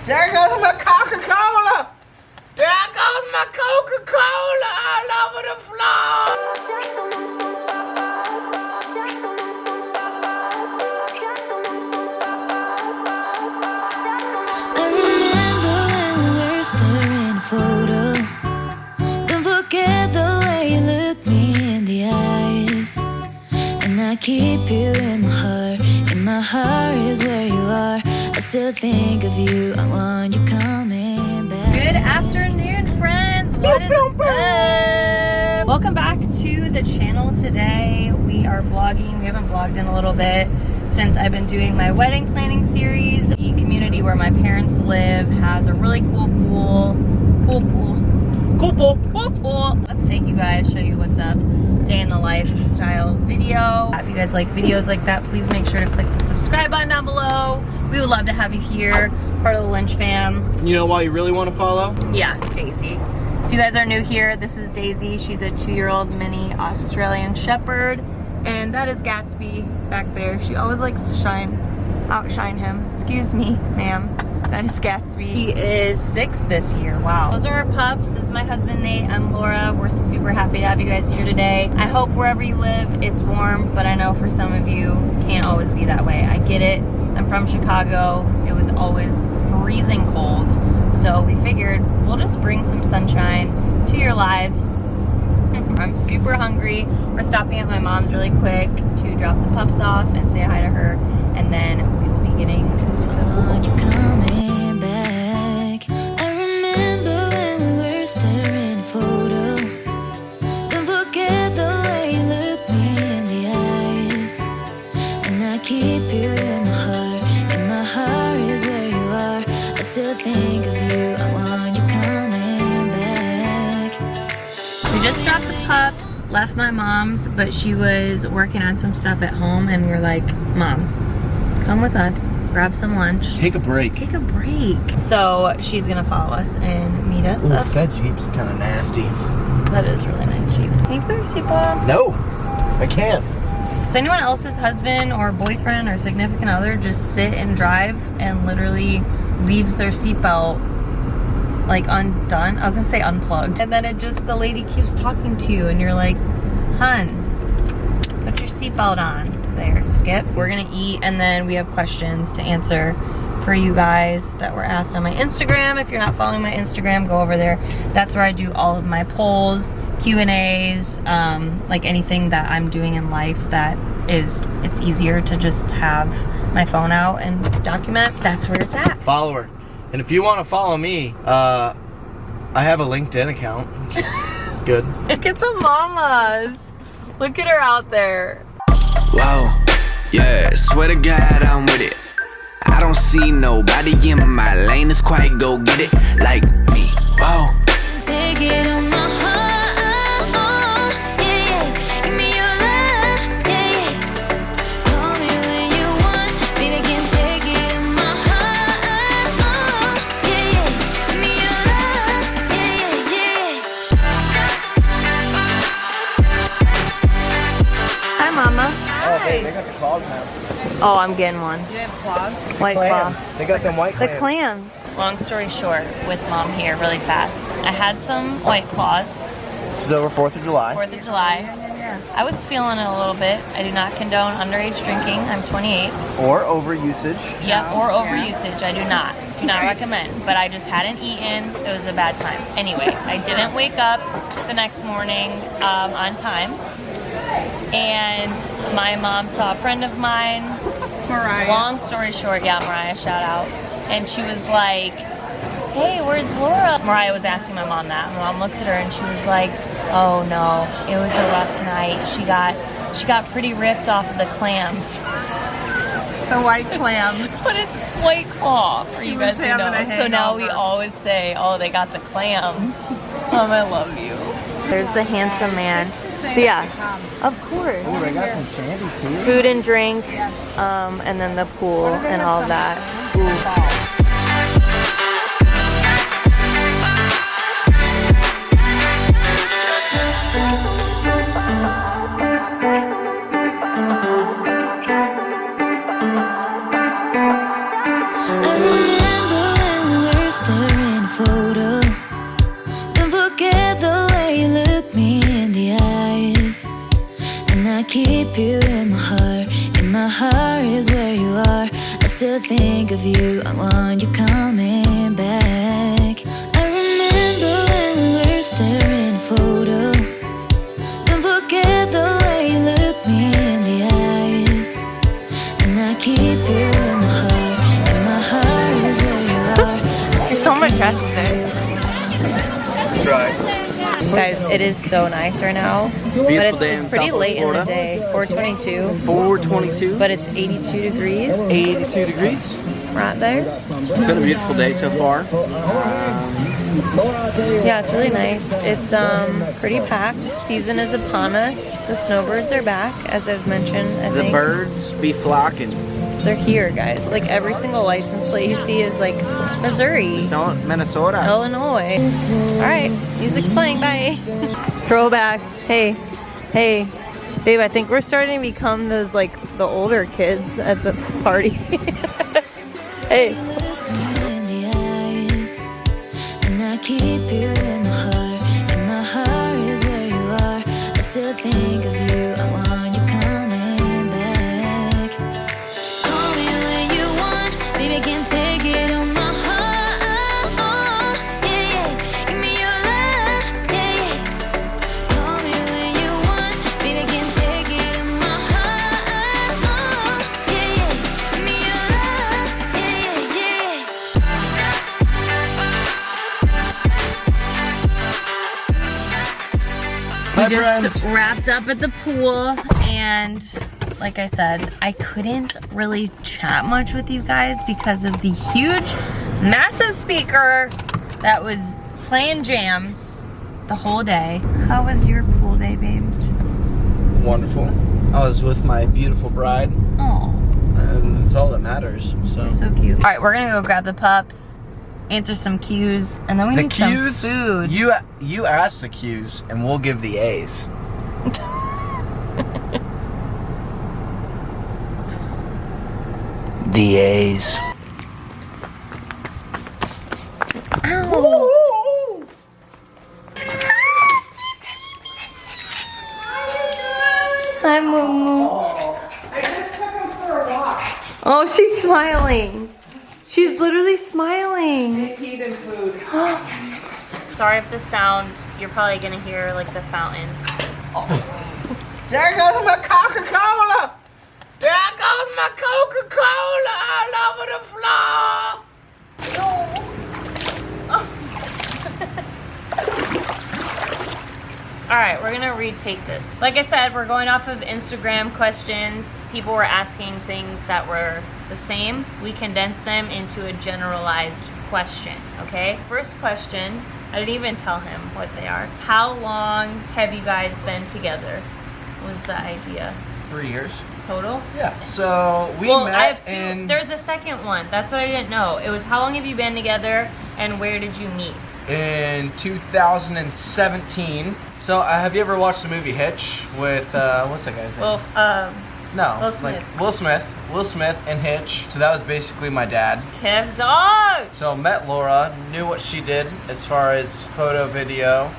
There goes my Coca-Cola. There goes my Coca-Cola all over the floor. I remember when we were staring at a photo. Don't forget the way you look me in the eyes. And I keep you in my heart. And my heart is where you are. I still think of you. I want you coming back. Good afternoon, friends. What is up? Welcome back to the channel. Today we are vlogging. We haven't vlogged in a little bit since I've been doing my wedding planning series. The community where my parents live has a really cool pool. Let's take you guys, show you what's up. Day in the life style video. If you guys like videos like that, please make sure to click the subscribe button down below. We would love to have you here, part of the Lynch fam. You know why you really want to follow? Yeah, Daisy. If you guys are new here, this is Daisy. She's a 2-year-old mini Australian Shepherd. And that is Gatsby back there. She always likes to outshine him. Excuse me, ma'am. That is Gatsby. He is 6 this year. Wow. Those are our pups. This is my husband, Nate. I'm Laura. We're super happy to have you guys here today. I hope wherever you live, it's warm, but I know for some of you, it can't always be that way. I get it. I'm from Chicago. It was always freezing cold. So we figured we'll just bring some sunshine to your lives. I'm super hungry. We're stopping at my mom's really quick to drop the pups off and say hi to her. And then we will be getting to the coming back. I remember when we were staring at a photo. Don't forget the way you look me in the eyes. And I keep you in my heart. And my heart is where you are. I still think of you. I want you coming back. We just dropped the pups, left my mom's, but she was working on some stuff at home and we were like, Mom, come with us, grab some lunch. Take a break. Take a break. So she's gonna follow us and meet us up. That Jeep's kind of nasty. That is a really nice Jeep. Can you put your seatbelt on? No, I can't. Does anyone else's husband or boyfriend or significant other just sit and drive and literally leaves their seatbelt like undone? I was gonna say unplugged. And then the lady keeps talking to you and you're like, hun, put your seatbelt on. There, skip. We're gonna eat and then we have questions to answer for you guys that were asked on my Instagram. If you're not following my Instagram, go over there. That's where I do all of my polls, Q&As, like anything that I'm doing in life that it's easier to just have my phone out and document. That's where it's at. Follow her. And if you want to follow me, I have a LinkedIn account, which is good. Look at the mamas. Look at her out there. Whoa, yeah, swear to God I'm with it. I don't see nobody in my lane that's quite go get it like me. Whoa. Take it on my heart, oh, yeah, yeah. Give me your love, yeah, yeah. Call me when you want, baby, can take it on my heart, oh, yeah, yeah. Give me your love, yeah, yeah, yeah. Hi, Mama. Oh, hey, they got the claws now. Oh, I'm getting one. You have claws? White claws. They got them white The clams. clams. Long story short, with Mom here really fast. I had some White Claws, This is over 4th of July. 4th of July. I was feeling it a little bit. I do not condone underage drinking. I'm 28. Or overusage. Yep, or overusage. I do not. Do not recommend. But I just hadn't eaten. It was a bad time. Anyway, I didn't wake up the next morning on time. And my mom saw a friend of mine. Mariah. Long story short, yeah, Mariah, shout out. And she was like, hey, where's Laura? Mariah was asking my mom that. My mom looked at her and she was like, oh no, it was a rough night. She got pretty ripped off of the clams. The white clams. But it's White Claw for you guys was who having know. a So now we hangover. always say, oh, they got the clams. I love you. There's the handsome man. So yeah, of course. Oh, they got some shandy too. Food and drink, and then the pool and all that. Ooh. I remember when we me in the eyes. And I keep you in my heart. And my heart is where you are. I still think of you. I want you coming back. I remember when we were staring a photo. Don't forget the way you look me in the eyes. And I keep you in my heart. And my heart is where you are. There's so much gas today. Try. Guys, it is so nice right now. It's a beautiful day It's in pretty Southwest late Florida. in the day. 4:22. 4:22. But it's 82 degrees 82 degrees. right there. It's been a beautiful day so far. Yeah, it's really nice. It's pretty packed. Season is upon us. The snowbirds are back, as I've mentioned. I The think birds be flocking. they're here, guys. Like every single license plate you see is like Missouri, Minnesota. Illinois. All right, music's playing. Bye. Throwback. Hey, hey, babe. I think we're starting to become those like the older kids at the party. Hey. Look me in the eyes. And I keep you in my heart. And my heart is where you are. I still think of you. I want you coming back. Call me when you want. Baby, can't take it on my heart. Yeah, yeah. Give me your love. Yeah, yeah. Call me when you want. Baby, can't take it on my heart. Yeah, yeah. Give me your love. Yeah, yeah, yeah. We just wrapped up at the pool, and like I said, I couldn't really chat much with you guys because of the huge, massive speaker that was playing jams the whole day. How was your pool day, babe? Wonderful. I was with my beautiful bride, Oh, and it's all that matters. So so cute. All right, we're gonna go grab the pups, answer some Q's, and then we the need Q's, some food. you ask the Q's, and we'll give the A's. The A's. Ow. Hi, Moo. I just took him for a walk. Oh, she's smiling. She's literally smiling. Feed and food. Sorry if the sound, you're probably gonna hear like the fountain. There goes my Coca-Cola. There goes my Coca-Cola all over the floor. All right, we're gonna retake this. Like I said, we're going off of Instagram questions. People were asking things that were the same. We condensed them into a generalized question, okay? First question, I didn't even tell him what they are. How long have you guys been together? Was the idea. 3 years. Total? Yeah. So we Well, met I have two. in There's a second one. That's what I didn't know. It was how long have you been together and where did you meet? in 2017. So have you ever watched the movie Hitch with what's that guy's name? Well, No, Will Smith. like Will Smith and Hitch. So that was basically my dad. Kev Dog. So met Laura, knew what she did as far as photo, video,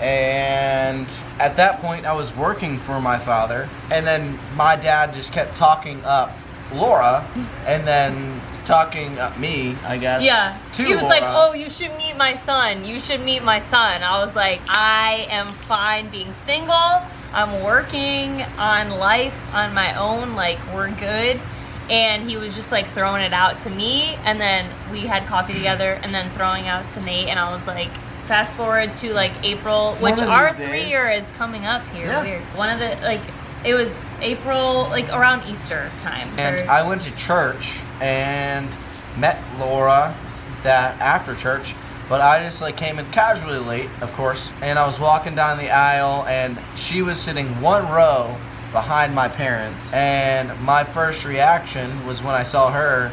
and at that point I was working for my father, and then my dad just kept talking up Laura, and then talking up me, I guess. Yeah. To He was Laura. like, oh, you should meet my son. You should meet my son. I was like, I am fine being single. I'm working on life on my own. Like, we're good. And he was just like throwing it out to me. And then we had coffee together and then throwing out to Nate. And I was like, fast forward to like April, which of our these 3 days. year is coming up here. Yeah. Weird. One of the, like, it was April, like around Easter time. And Or- I went to church and met Laura that after church, but I just like came in casually late, of course, and I was walking down the aisle and she was sitting one row behind my parents, and my first reaction was when I saw her,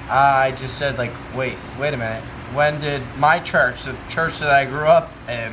I just said like, wait a minute, when did my church, the church that I grew up in,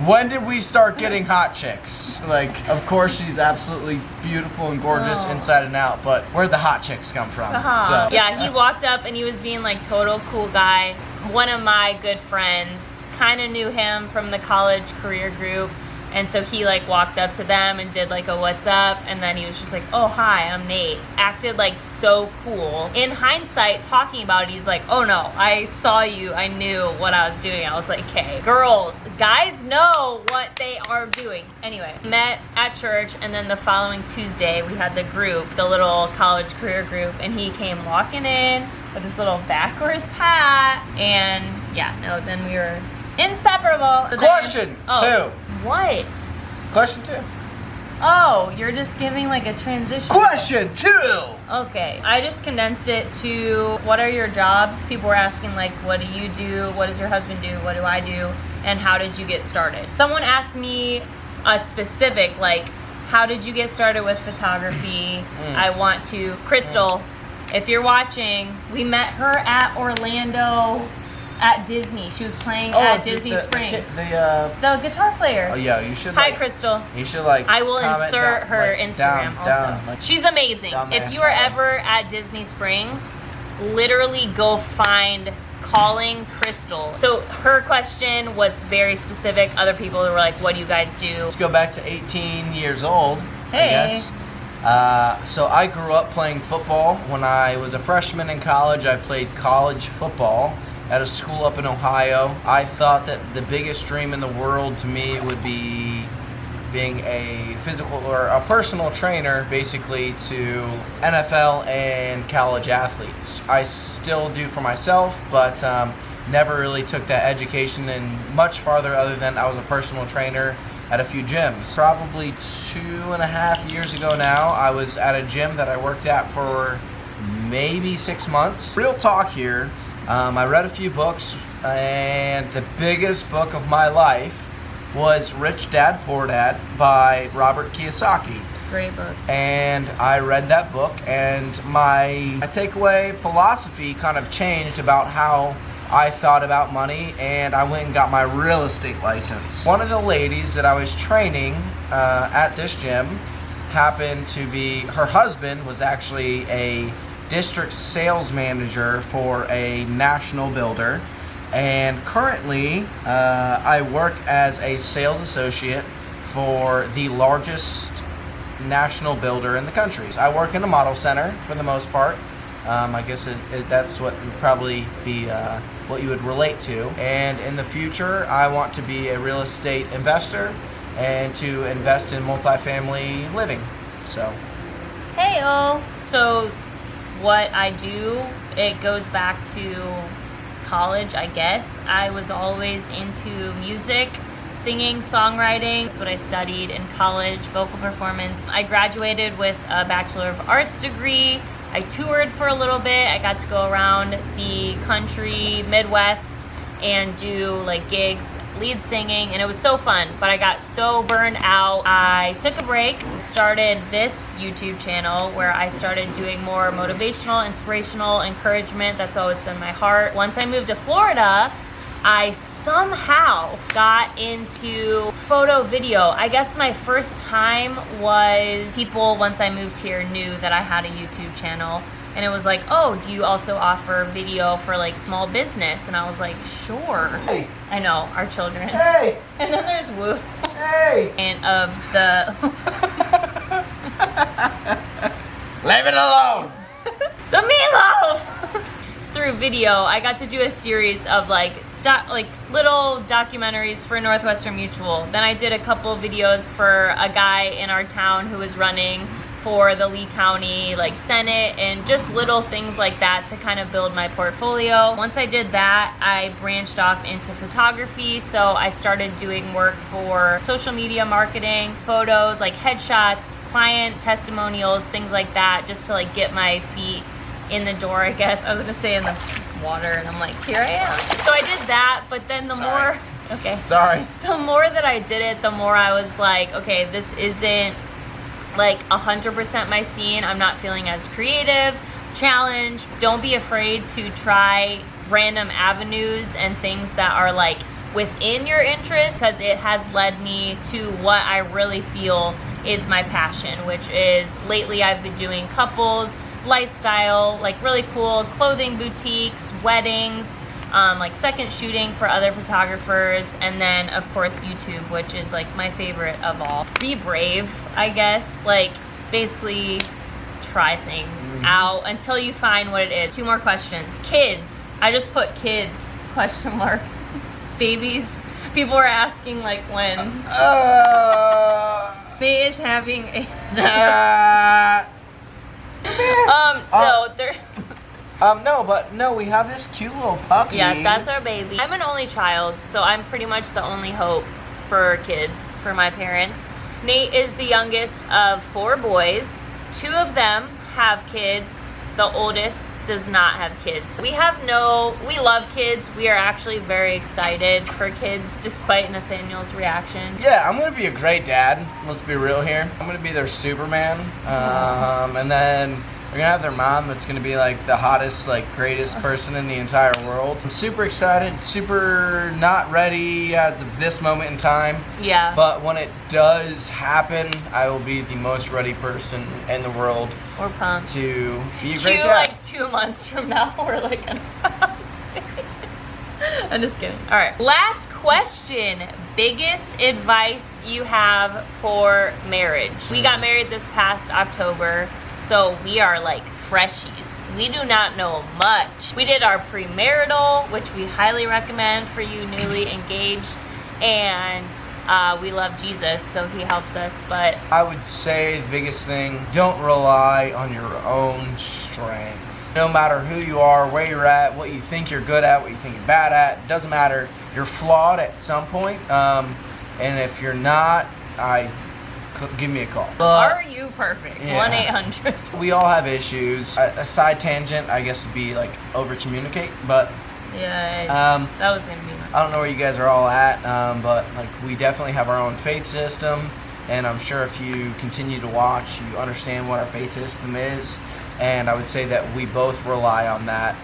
when did we start getting hot chicks? Like, of course she's absolutely beautiful and gorgeous inside and out, but where'd the hot chicks come from? Uh-huh. So, Yeah, he walked up and he was being like total cool guy. One of my good friends kind of knew him from the college career group, And so he like walked up to them and did like a what's up, and then he was just like, oh hi, I'm Nate. Acted like so cool. In hindsight, talking about it, he's like, oh no, I saw you, I knew what I was doing. I was like, okay, girls, guys know what they are doing. Anyway, met at church, and then the following Tuesday we had the group, the little college career group, and he came walking in with this little backwards hat, and yeah, no, then we were inseparable. So Question then, 2. What? Question 2. Oh, you're just giving like a transition. Question 2. Okay, I just condensed it to what are your jobs? People were asking like, what do you do? What does your husband do? What do I do? And how did you get started? Someone asked me a specific, like, how did you get started with photography? I want to, Crystal, if you're watching, we met her at Orlando at Disney. She was playing at Disney Springs. The guitar player. Oh yeah, you should. Hi, like, Crystal. You should like. I will comment insert down, her like, Instagram also. down, like, She's amazing. down there. If you are ever at Disney Springs, literally go find Calling Crystal. So her question was very specific. Other people were like, what do you guys do? Let's go back to 18 years old. Hey. I guess. So I grew up playing football. When I was a freshman in college, I played college football at a school up in Ohio. I thought that the biggest dream in the world to me would be being a physical or a personal trainer, basically, to NFL and college athletes. I still do for myself, but never really took that education and much farther other than I was a personal trainer at a few gyms. Probably 2.5 years ago now, I was at a gym that I worked at for maybe 6 months. Real talk here. I read a few books, and the biggest book of my life was Rich Dad, Poor Dad by Robert Kiyosaki. Great book. And I read that book, and my takeaway philosophy kind of changed about how I thought about money, and I went and got my real estate license. One of the ladies that I was training at this gym happened to be, her husband was actually a district sales manager for a national builder, and currently I work as a sales associate for the largest national builder in the country. I work in a model center for the most part. I guess that's what would probably be what you would relate to. And in the future, I want to be a real estate investor and to invest in multifamily living. So, Hey-o. So what I do, it goes back to college, I guess. I was always into music, singing, songwriting. That's what I studied in college, vocal performance. I graduated with a Bachelor of Arts degree. I toured for a little bit. I got to go around the country, Midwest, and do like gigs, lead singing, and it was so fun, but I got so burned out. I took a break, started this YouTube channel where I started doing more motivational, inspirational encouragement. That's always been my heart. Once I moved to Florida, I somehow got into photo video. I guess my first time was people, once I moved here, knew that I had a YouTube channel. And it was like, oh, do you also offer video for like small business? And I was like, sure. Hey. I know, our children. Hey! And then there's Woo. Hey! And of the Leave it alone! the meatloaf. Through video, I got to do a series of like little documentaries for Northwestern Mutual. Then I did a couple videos for a guy in our town who was running for the Lee County like Senate, and just little things like that to kind of build my portfolio. Once I did that, I branched off into photography. So I started doing work for social media marketing, photos, like headshots, client testimonials, things like that, just to like get my feet in the door, I guess. I was gonna say in the water, and I'm like, here I am. So I did that, but then the more that I did it, the more I was like, okay, this isn't like 100% my scene. I'm not feeling as creative, challenged. Don't be afraid to try random avenues and things that are like within your interest, because it has led me to what I really feel is my passion, which is lately I've been doing couples, lifestyle, like really cool clothing boutiques, weddings, like second shooting for other photographers, and then of course YouTube, which is like my favorite of all. Be brave, I guess. Like basically try things out until you find what it is. 2 more questions. Kids. I just put kids, question mark. Babies. People were asking like when. They is having a no, we have this cute little puppy. Yeah, that's our baby. I'm an only child, so I'm pretty much the only hope for kids, for my parents. Nate is the youngest of 4 boys. 2 of them have kids. The oldest does not have kids. We love kids. We are actually very excited for kids, despite Nathaniel's reaction. Yeah, I'm gonna be a great dad. Let's be real here. I'm gonna be their Superman. And then we're gonna have their mom that's gonna be like the hottest, like greatest person in the entire world. I'm super excited, super not ready as of this moment in time. Yeah. But when it does happen, I will be the most ready person in the world. We're pumped. To be a great Cue dad. like 2 months from now, we're like, I'm just kidding. All right. Last question. Biggest advice you have for marriage? We got married this past October, so we are like freshies. We do not know much. We did our premarital, which we highly recommend for you newly engaged, and we love Jesus, so he helps us. But I would say the biggest thing, don't rely on your own strength. No matter who you are, where you're at, what you think you're good at, what you think you're bad at, it doesn't matter. You're flawed at some point, and if you're not, give me a call. Are you perfect? Yeah. 1-800. We all have issues. A side tangent, I guess, would be like over-communicate, but Yeah, that was gonna be my. I don't know where you guys are all at, but like we definitely have our own faith system, and I'm sure if you continue to watch, you understand what our faith system is, and I would say that we both rely on that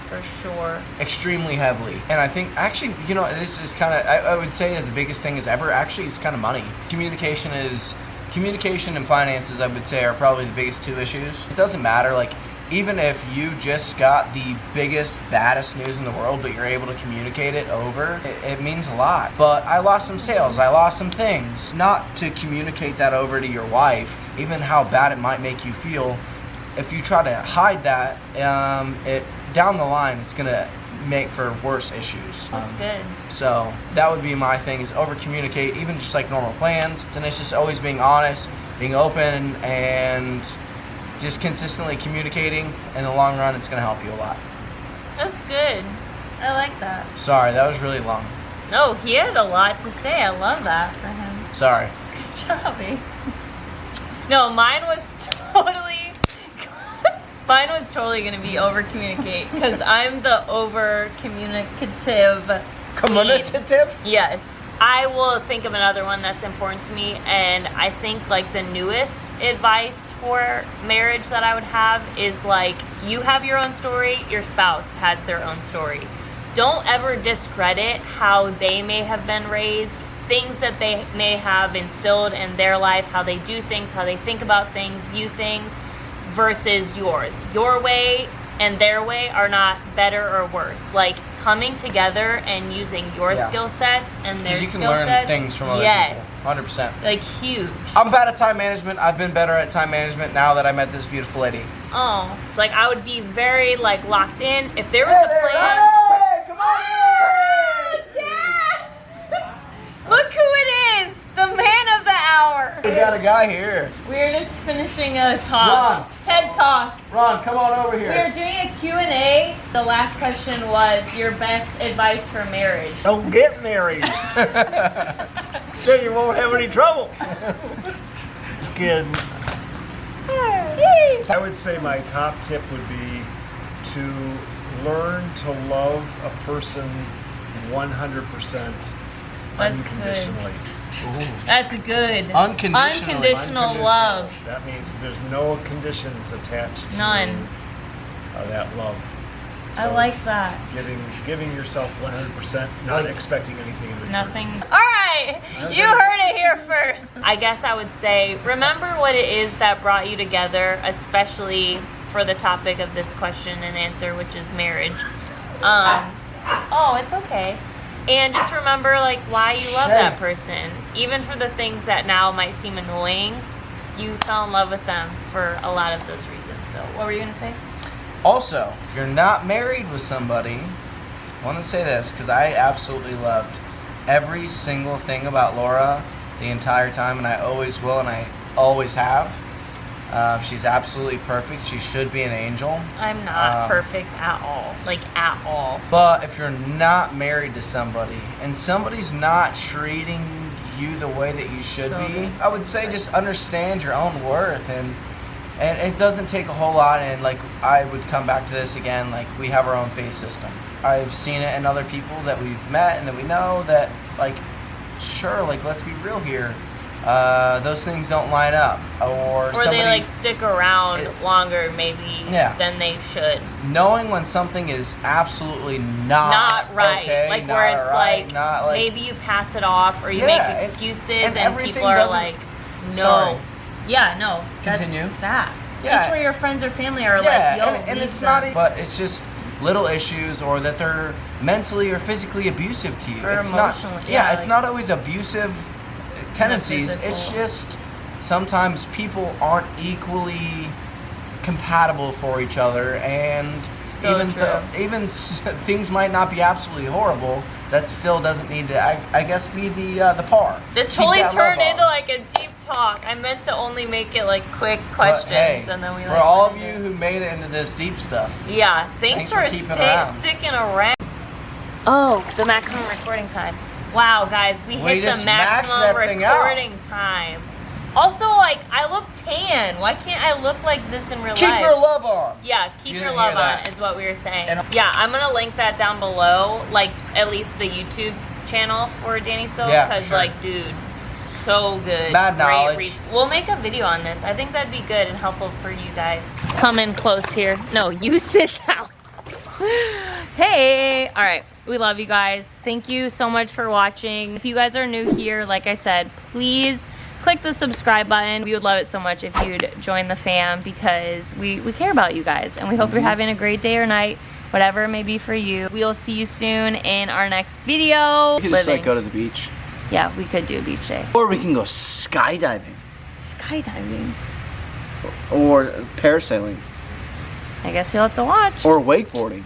For sure. extremely heavily. And I think actually, this is kind of, I would say that the biggest thing is it's kind of money. Communication and finances, I would say, are probably the biggest 2 issues. It doesn't matter, like, even if you just got the biggest, baddest news in the world, but you're able to communicate it over, it means a lot. But I lost some sales, I lost some things. Not to communicate that over to your wife, even how bad it might make you feel. If you try to hide that, down the line, it's gonna make for worse issues. That's good. So that would be my thing, is over communicate, even just like normal plans. And it's just always being honest, being open, and just consistently communicating. In the long run, it's gonna help you a lot. That's good. I like that. Sorry, that was really long. No, he had a lot to say. I love that for him. Sorry. Good job, babe. No, mine was totally gonna be over communicate, because I'm the over communicative. Communicative? Yes. I will think of another one that's important to me, and I think like the newest advice for marriage that I would have is like, you have your own story, your spouse has their own story. Don't ever discredit how they may have been raised, things that they may have instilled in their life, how they do things, how they think about things, view things, versus yours. Your way and their way are not better or worse. Like, coming together and using your skill sets and their skill sets. You can learn things from other people. 100%. Like, huge. I'm bad at time management. I've been better at time management now that I met this beautiful lady. Oh, like, I would be very, like, locked in. If there was a plan. Hey, come on! Dad! Look who it is! The man of the hour. We got a guy here. We're just finishing a talk. Ron. TED Talk. Ron, come on over here. We're doing a Q&A. The last question was your best advice for marriage. Don't get married. Then you won't have any trouble. Just kidding. I would say my top tip would be to learn to love a person 100% That's unconditionally. That's good. Unconditionally. Unconditional love. That means there's no conditions attached to None. That love. I like that. Giving yourself 100%, not expecting anything in return. Nothing. All right. You heard it here first. I guess I would say, remember what it is that brought you together, especially for the topic of this question and answer, which is marriage. Oh, it's okay. And just remember, like, why you love that person. Even for the things that now might seem annoying, you fell in love with them for a lot of those reasons. So, what were you going to say? Also, if you're not married with somebody, I want to say this because I absolutely loved every single thing about Laura the entire time, and I always will, and I always have. She's absolutely perfect. She should be an angel. I'm not perfect at all. Like, at all. But if you're not married to somebody and somebody's not treating you the way that you should be, I would say just understand your own worth, and it doesn't take a whole lot. And like, I would come back to this again, like, we have our own faith system. I've seen it in other people that we've met and that we know that, like, sure, like, let's be real here. Those things don't line up, or they like stick around longer maybe than they should. Knowing when something is absolutely not right, okay, like not where it's right, like maybe you pass it off or you make excuses and people are like, no. Sorry. Yeah, no. Continue. That's that. Yeah. Just where your friends or family are like, yo, and it's not, but it's just little issues, or that they're mentally or physically abusive to you. Or it's emotionally. not. Yeah, it's not always abusive tendencies. It's just sometimes people aren't equally compatible for each other, and even things might not be absolutely horrible. That still doesn't need to, I guess, be the par. This totally turned into like a deep talk. I meant to only make it like quick questions, and then we for all of you who made it into this deep stuff. Yeah, thanks for sticking around. Oh, the maximum recording time. Wow, guys, we hit the maximum recording time. Also, like, I look tan. Why can't I look like this in real life? Keep your love on. Yeah, keep your love on is what we were saying. Yeah, I'm going to link that down below, like, at least the YouTube channel for Danny Silk. Because, like, dude, so good. Mad knowledge. We'll make a video on this. I think that'd be good and helpful for you guys. Come in close here. No, you sit down. Hey. All right. We love you guys. Thank you so much for watching. If you guys are new here, like I said, please click the subscribe button. We would love it so much if you'd join the fam, because we care about you guys, and we hope you're having a great day or night, whatever it may be for you. We will see you soon in our next video. We could just like go to the beach. Yeah, we could do a beach day. Or we can go skydiving. Skydiving. Or parasailing. I guess you'll have to watch. Or wakeboarding.